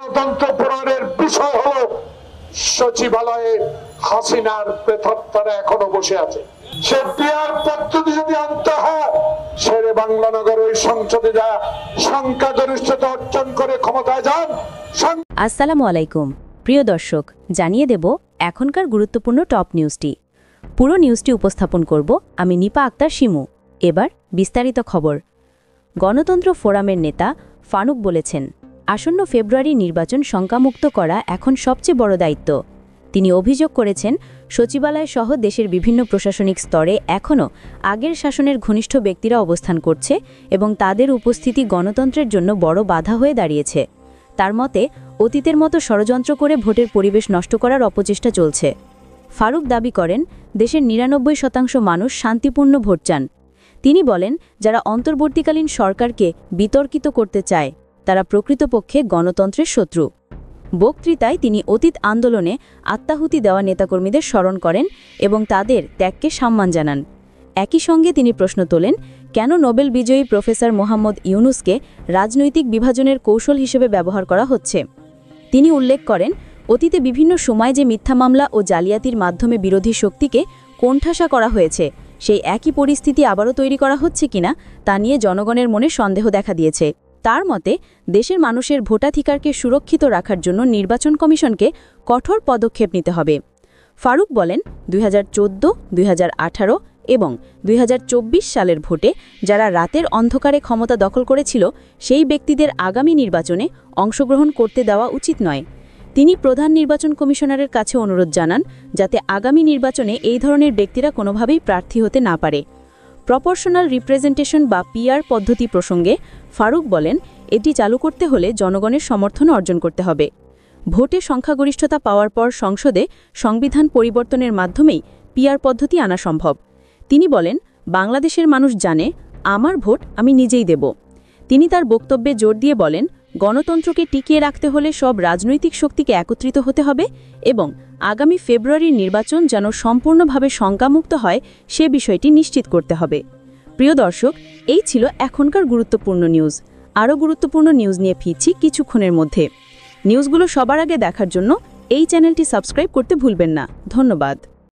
গণতন্ত্র পুনরের বিষয় হলো সচিবালয়ে হাসিনার প্রেতাত্মারা এখনো বসে আছে। সে পিয়ার পদ্ধতি যদি আনতে হয়, শেরে বাংলা নগর ওই সংসদে যা সংখ্যাগরিষ্ঠতা অর্জন করে ক্ষমতায় যান। আসসালামু আলাইকুম প্রিয় দর্শক, জানিয়ে দেব এখনকার গুরুত্বপূর্ণ টপ নিউজটি। পুরো নিউজটি উপস্থাপন করব আমি নিপা আক্তার শিমু। এবার বিস্তারিত খবর। গণতন্ত্র ফোরামের নেতা ফানুক বলেছেন, আসন্ন ফেব্রুয়ারি নির্বাচন শঙ্কামুক্ত করা এখন সবচেয়ে বড় দায়িত্ব। তিনি অভিযোগ করেছেন, সচিবালয় সহ দেশের বিভিন্ন প্রশাসনিক স্তরে এখনও আগের শাসনের ঘনিষ্ঠ ব্যক্তিরা অবস্থান করছে এবং তাদের উপস্থিতি গণতন্ত্রের জন্য বড় বাধা হয়ে দাঁড়িয়েছে। তার মতে, অতীতের মতো ষড়যন্ত্র করে ভোটের পরিবেশ নষ্ট করার অপচেষ্টা চলছে। ফারুক দাবি করেন, দেশের ৯৯% মানুষ শান্তিপূর্ণ ভোট চান। তিনি বলেন, যারা অন্তর্বর্তীকালীন সরকারকে বিতর্কিত করতে চায় তারা প্রকৃতপক্ষে গণতন্ত্রের শত্রু। বক্তৃতায় তিনি অতীত আন্দোলনে আত্মাহুতি দেওয়া নেতাকর্মীদের স্মরণ করেন এবং তাদের ত্যাগকে সম্মান জানান। একই সঙ্গে তিনি প্রশ্ন তোলেন, কেন নোবেল বিজয়ী প্রফেসর মোহাম্মদ ইউনুসকে রাজনৈতিক বিভাজনের কৌশল হিসেবে ব্যবহার করা হচ্ছে। তিনি উল্লেখ করেন, অতীতে বিভিন্ন সময় যে মিথ্যা মামলা ও জালিয়াতির মাধ্যমে বিরোধী শক্তিকে কোণঠাসা করা হয়েছে, সেই একই পরিস্থিতি আবারও তৈরি করা হচ্ছে কিনা তা নিয়ে জনগণের মনে সন্দেহ দেখা দিয়েছে। তার মতে, দেশের মানুষের ভোটাধিকারকে সুরক্ষিত রাখার জন্য নির্বাচন কমিশনকে কঠোর পদক্ষেপ নিতে হবে। ফারুক বলেন, ২০১৪, ২০১৮ এবং ২০২৪ সালের ভোটে যারা রাতের অন্ধকারে ক্ষমতা দখল করেছিল, সেই ব্যক্তিদের আগামী নির্বাচনে অংশগ্রহণ করতে দেওয়া উচিত নয়। তিনি প্রধান নির্বাচন কমিশনারের কাছে অনুরোধ জানান, যাতে আগামী নির্বাচনে এই ধরনের ব্যক্তিরা কোনোভাবেই প্রার্থী হতে না পারে। প্রপোর্শনাল রিপ্রেজেন্টেশন বা পিআর পদ্ধতি প্রসঙ্গে ফারুক বলেন, এটি চালু করতে হলে জনগণের সমর্থন অর্জন করতে হবে। ভোটে সংখ্যাগরিষ্ঠতা পাওয়ার পর সংসদে সংবিধান পরিবর্তনের মাধ্যমেই পিআর পদ্ধতি আনা সম্ভব। তিনি বলেন, বাংলাদেশের মানুষ জানে, আমার ভোট আমি নিজেই দেব। তিনি তার বক্তব্যে জোর দিয়ে বলেন, গণতন্ত্রকে টিকিয়ে রাখতে হলে সব রাজনৈতিক শক্তিকে একত্রিত হতে হবে এবং আগামী ফেব্রুয়ারির নির্বাচন যেন সম্পূর্ণভাবে শঙ্কামুক্ত হয় সে বিষয়টি নিশ্চিত করতে হবে। প্রিয় দর্শক, এই ছিল এখনকার গুরুত্বপূর্ণ নিউজ। আরও গুরুত্বপূর্ণ নিউজ নিয়ে ফিরছি কিছুক্ষণের মধ্যে। নিউজগুলো সবার আগে দেখার জন্য এই চ্যানেলটি সাবস্ক্রাইব করতে ভুলবেন না। ধন্যবাদ।